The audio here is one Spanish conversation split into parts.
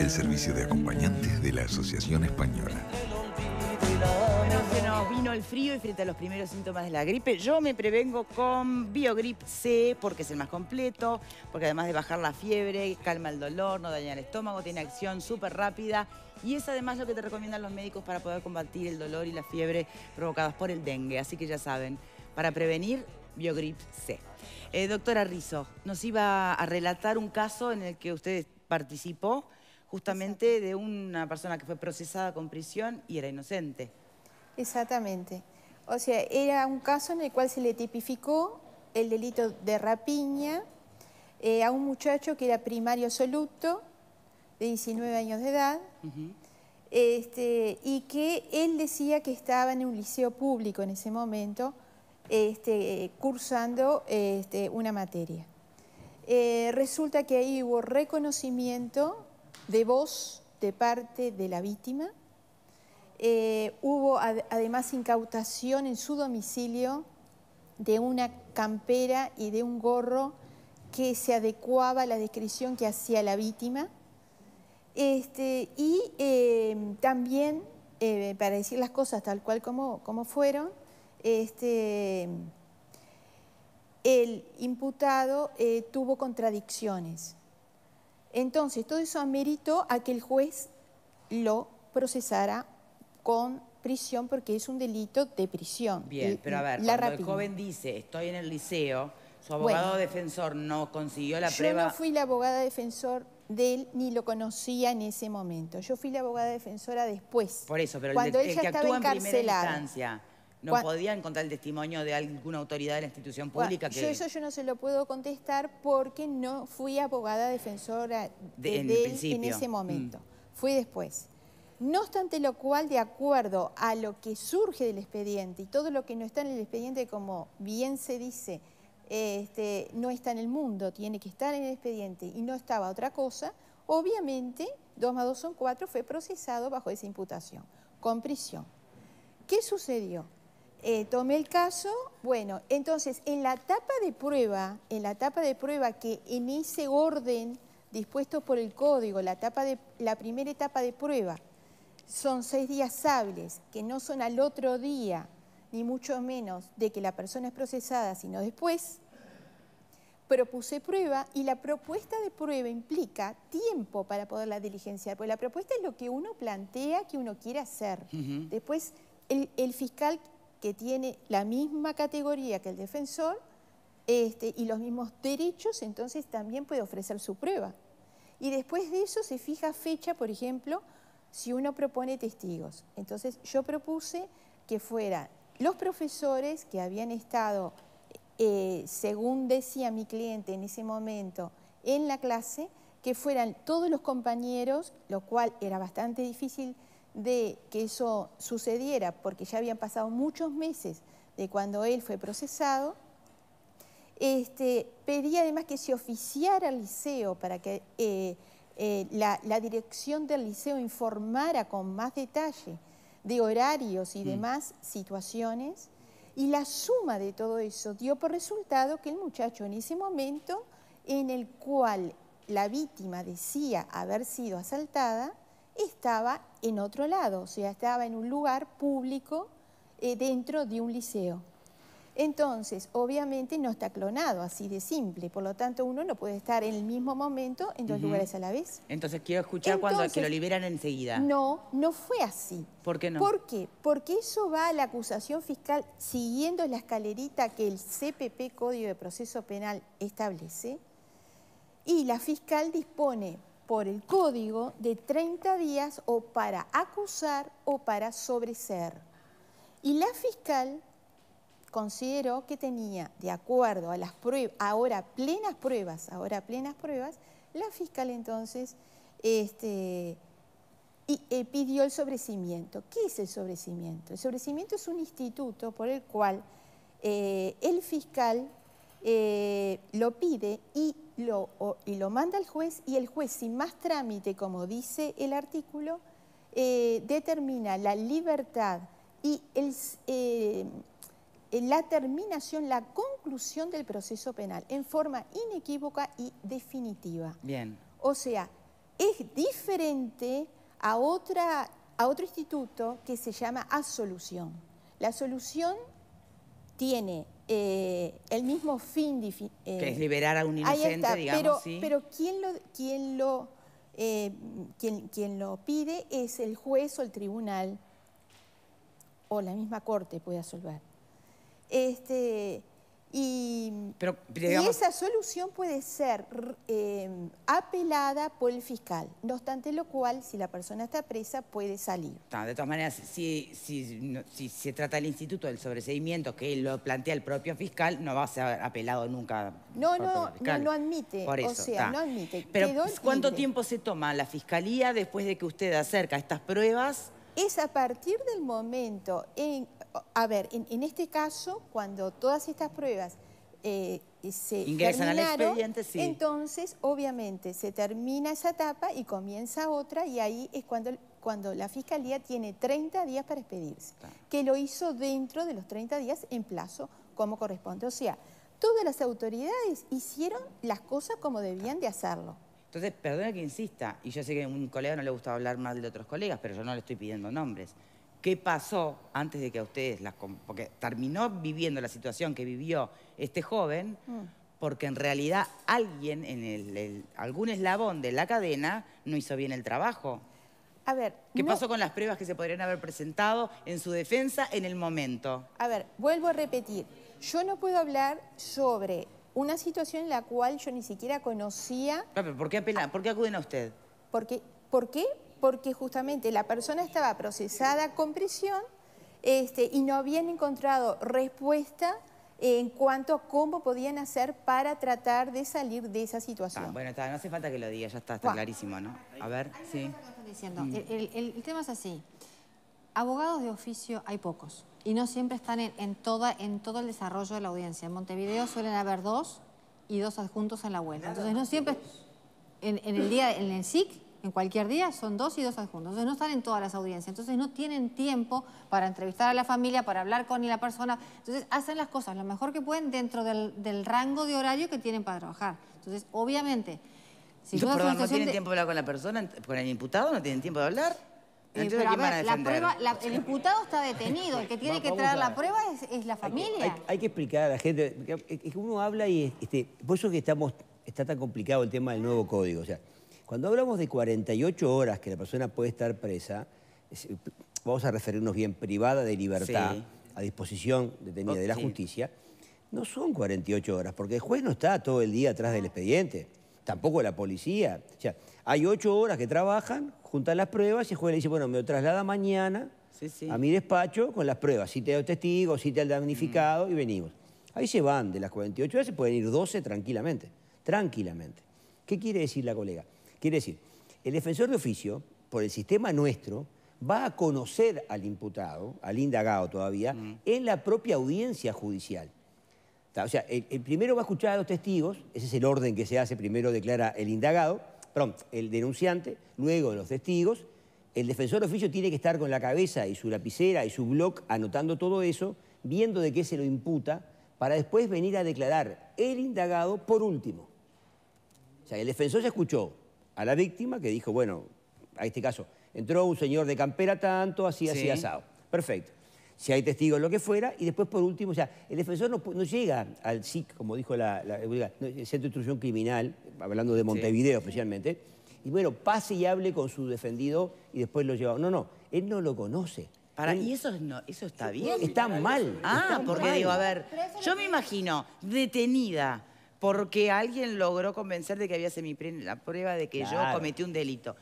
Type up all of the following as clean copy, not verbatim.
el servicio de acompañantes de la Asociación Española. Bueno, se nos vino el frío y frente a los primeros síntomas de la gripe, yo me prevengo con Biogrip C porque es el más completo, porque además de bajar la fiebre, calma el dolor, no daña el estómago, tiene acción súper rápida y es además lo que te recomiendan los médicos para poder combatir el dolor y la fiebre provocadas por el dengue. Así que ya saben, para prevenir, Biogrip C. Doctora Rizzo, nos iba a relatar un caso en el que usted participó justamente de una persona que fue procesada con prisión y era inocente. Exactamente. O sea, era un caso en el cual se le tipificó el delito de rapiña a un muchacho que era primario absoluto, de 19 años de edad, y que él decía que estaba en un liceo público en ese momento, cursando una materia. Resulta que ahí hubo reconocimiento de voz de parte de la víctima. Hubo además incautación en su domicilio de una campera y de un gorro que se adecuaba a la descripción que hacía la víctima. También, para decir las cosas tal cual como fueron, el imputado tuvo contradicciones. Entonces, todo eso ameritó a que el juez lo procesara con prisión porque es un delito de prisión. Bien, pero a ver, cuando el joven dice, estoy en el liceo, su abogado defensor no consiguió la prueba... Yo no fui la abogada defensor de él ni lo conocía en ese momento. Yo fui la abogada defensora después. Por eso, pero cuando el que actúa en primera encarcelado. Instancia... ¿No podía encontrar el testimonio de alguna autoridad de la institución pública? Eso yo no se lo puedo contestar porque no fui abogada defensora de él en ese momento. Fui después. No obstante lo cual, de acuerdo a lo que surge del expediente y todo lo que no está en el expediente, como bien se dice, no está en el mundo, tiene que estar en el expediente y no estaba otra cosa, obviamente 2 más 2 son 4, fue procesado bajo esa imputación, con prisión. ¿Qué sucedió? Tomé el caso, bueno, entonces en la etapa de prueba que en ese orden dispuesto por el código, la primera etapa de prueba, son 6 días hábiles, que no son al otro día, ni mucho menos de que la persona es procesada, sino después, propuse prueba y la propuesta de prueba implica tiempo para poderla diligenciar, porque la propuesta es lo que uno plantea que uno quiere hacer. Después, el fiscal que tiene la misma categoría que el defensor y los mismos derechos, entonces también puede ofrecer su prueba. Y después de eso se fija fecha, por ejemplo, si uno propone testigos. Entonces yo propuse que fueran los profesores que habían estado, según decía mi cliente en ese momento, en la clase, que fueran todos los compañeros, lo cual era bastante difícil de que eso sucediera porque ya habían pasado muchos meses de cuando él fue procesado. Pedí además que se oficiara al liceo para que la dirección del liceo informara con más detalle de horarios y demás situaciones, y la suma de todo eso dio por resultado que el muchacho en ese momento en el cual la víctima decía haber sido asaltada estaba en otro lado, o sea, estaba en un lugar público dentro de un liceo. Entonces, obviamente no está clonado, así de simple, por lo tanto uno no puede estar en el mismo momento en 2 lugares a la vez. Entonces quiero escuchar cuando que lo liberan enseguida. No, no fue así. ¿Por qué no? ¿Por qué? Porque eso va a la acusación fiscal siguiendo la escalerita que el CPP, Código de Proceso Penal, establece, y la fiscal dispone por el código de 30 días o para acusar o para sobreseer. Y la fiscal consideró que tenía, de acuerdo a las pruebas, ahora plenas pruebas, la fiscal entonces pidió el sobrecimiento. ¿Qué es el sobrecimiento? El sobrecimiento es un instituto por el cual el fiscal lo pide y lo manda al juez, y el juez, sin más trámite, como dice el artículo, determina la libertad y la terminación, la conclusión del proceso penal en forma inequívoca y definitiva. Bien. O sea, es diferente a otro instituto que se llama absolución. La absolución tiene el mismo fin. Que es liberar a un inocente, digamos, sí. Pero quien lo pide es el juez o el tribunal, o la misma corte puede absolver. Y esa solución puede ser apelada por el fiscal, no obstante lo cual, si la persona está presa, puede salir. De todas maneras, si se trata del instituto del sobreseimiento, que lo plantea el propio fiscal, no va a ser apelado nunca. No admite, por eso, o sea, no admite. Pero ¿cuánto tiempo se toma la fiscalía después de que usted acerca estas pruebas? Es a partir del momento, en este caso, cuando todas estas pruebas se ingresan al expediente, sí. Entonces, obviamente, se termina esa etapa y comienza otra, y ahí es cuando la Fiscalía tiene 30 días para expedirse, que lo hizo dentro de los 30 días en plazo, como corresponde. O sea, todas las autoridades hicieron las cosas como debían de hacerlo. Entonces, perdona que insista, y yo sé que a un colega no le gusta hablar mal de otros colegas, pero yo no le estoy pidiendo nombres. ¿Qué pasó antes de que a ustedes porque terminó viviendo la situación que vivió este joven, porque en realidad alguien en algún eslabón de la cadena no hizo bien el trabajo? A ver, ¿qué pasó con las pruebas que se podrían haber presentado en su defensa en el momento? A ver, vuelvo a repetir. Yo no puedo hablar sobre una situación en la cual yo ni siquiera conocía... Pero ¿por qué acuden a usted? ¿Por qué? Porque justamente la persona estaba procesada con prisión y no habían encontrado respuesta en cuanto a cómo podían hacer para tratar de salir de esa situación. Bueno, no hace falta que lo diga, ya está clarísimo, ¿no? A ver, sí. El tema es así. Abogados de oficio hay pocos y no siempre están en todo el desarrollo de la audiencia. En Montevideo suelen haber 2 y 2 adjuntos en la vuelta. Entonces no siempre, en el SIC, en cualquier día, son 2 y 2 adjuntos. Entonces no están en todas las audiencias. Entonces no tienen tiempo para entrevistar a la familia, para hablar con la persona. Entonces hacen las cosas lo mejor que pueden dentro del rango de horario que tienen para trabajar. Entonces, obviamente, si ¿no tienen tiempo de hablar con la persona, con el imputado? ¿No tienen tiempo de hablar? Pero a ver, el imputado está detenido, el que tiene que traer la prueba es la familia. Hay que explicar a la gente, es que uno habla y por eso que está tan complicado el tema del nuevo código. O sea, cuando hablamos de 48 horas que la persona puede estar presa, vamos a referirnos bien, privada de libertad, a disposición detenida de la justicia, no son 48 horas, porque el juez no está todo el día atrás del expediente, tampoco la policía. O sea, hay 8 horas que trabajan, juntan las pruebas y el juez le dice, bueno, me lo traslada mañana a mi despacho con las pruebas, cite al testigo, cite al damnificado y venimos. Ahí se van, de las 48 horas se pueden ir 12 tranquilamente, tranquilamente. ¿Qué quiere decir la colega? Quiere decir, el defensor de oficio, por el sistema nuestro, va a conocer al imputado, al indagado todavía, en la propia audiencia judicial. O sea, el primero va a escuchar a los testigos, ese es el orden que se hace, primero declara el indagado, el denunciante, luego los testigos. El defensor de oficio tiene que estar con la cabeza y su lapicera y su bloc anotando todo eso, viendo de qué se lo imputa, para después venir a declarar el indagado por último. O sea, el defensor ya escuchó a la víctima que dijo, bueno, a este caso, entró un señor de campera tanto, así asado. Perfecto. Si hay testigos, lo que fuera, y después por último, o sea, el defensor no llega al SIC, como dijo el Centro de Instrucción Criminal, hablando de Montevideo especialmente, y bueno, pase y hable con su defendido y después lo lleva. No, él no lo conoce. ¿Y eso está bien? Está mal. Porque digo, a ver, yo me imagino detenida porque alguien logró convencer de que había la prueba de que yo cometí un delito.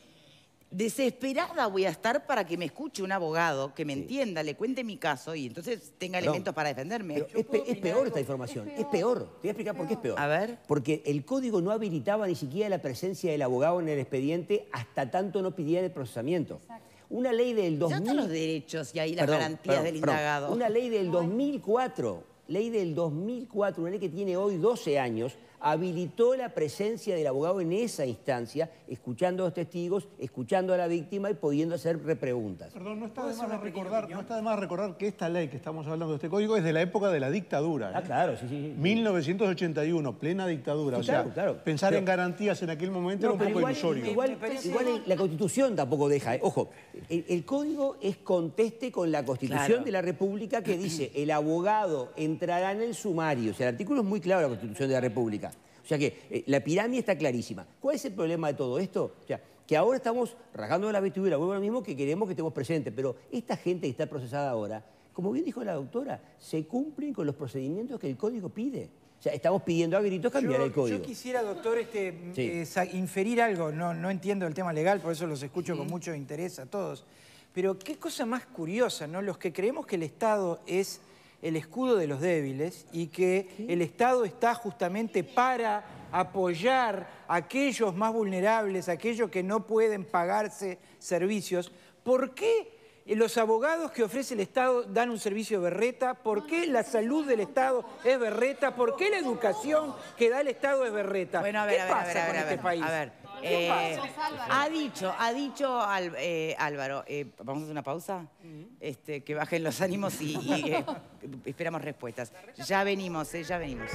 Desesperada voy a estar para que me escuche un abogado, que me entienda, le cuente mi caso y entonces tenga elementos para defenderme. Es peor esta información, es peor. Te voy a explicar por qué es peor. A ver. Porque el código no habilitaba ni siquiera la presencia del abogado en el expediente hasta tanto no pidiera el procesamiento. Exacto. Una ley del 2000... Ya están los derechos y ahí las garantías del indagado. Una ley del 2004, una ley que tiene hoy 12 años, habilitó la presencia del abogado en esa instancia, escuchando a los testigos, escuchando a la víctima y pudiendo hacer repreguntas. Perdón, no está de más recordar que esta ley que estamos hablando de este código es de la época de la dictadura. Ah, claro, sí. 1981, plena dictadura. Sí, o sea, pensar en garantías en aquel momento era un poco ilusorio. Igual la Constitución tampoco deja. Ojo, el código es conteste con la Constitución de la República que dice el abogado entrará en el sumario. O sea, el artículo es muy claro de la Constitución de la República. O sea que la pirámide está clarísima. ¿Cuál es el problema de todo esto? O sea, que ahora estamos rasgando de la vestidura, vuelvo a lo mismo, que queremos que estemos presentes, pero esta gente que está procesada ahora, como bien dijo la doctora, se cumplen con los procedimientos que el código pide. O sea, estamos pidiendo a gritos cambiar el código. Yo quisiera, doctor, inferir algo. No entiendo el tema legal, por eso los escucho con mucho interés a todos. Pero qué cosa más curiosa, ¿no? Los que creemos que el Estado es el escudo de los débiles y que el Estado está justamente para apoyar a aquellos más vulnerables, a aquellos que no pueden pagarse servicios. ¿Por qué los abogados que ofrece el Estado dan un servicio berreta? ¿Por qué la salud del Estado es berreta? ¿Por qué la educación que da el Estado es berreta? Bueno, a ver, ¿qué pasa con este país? Ha dicho Álvaro, vamos a hacer una pausa, que bajen los ánimos y esperamos respuestas. Ya venimos, ya venimos.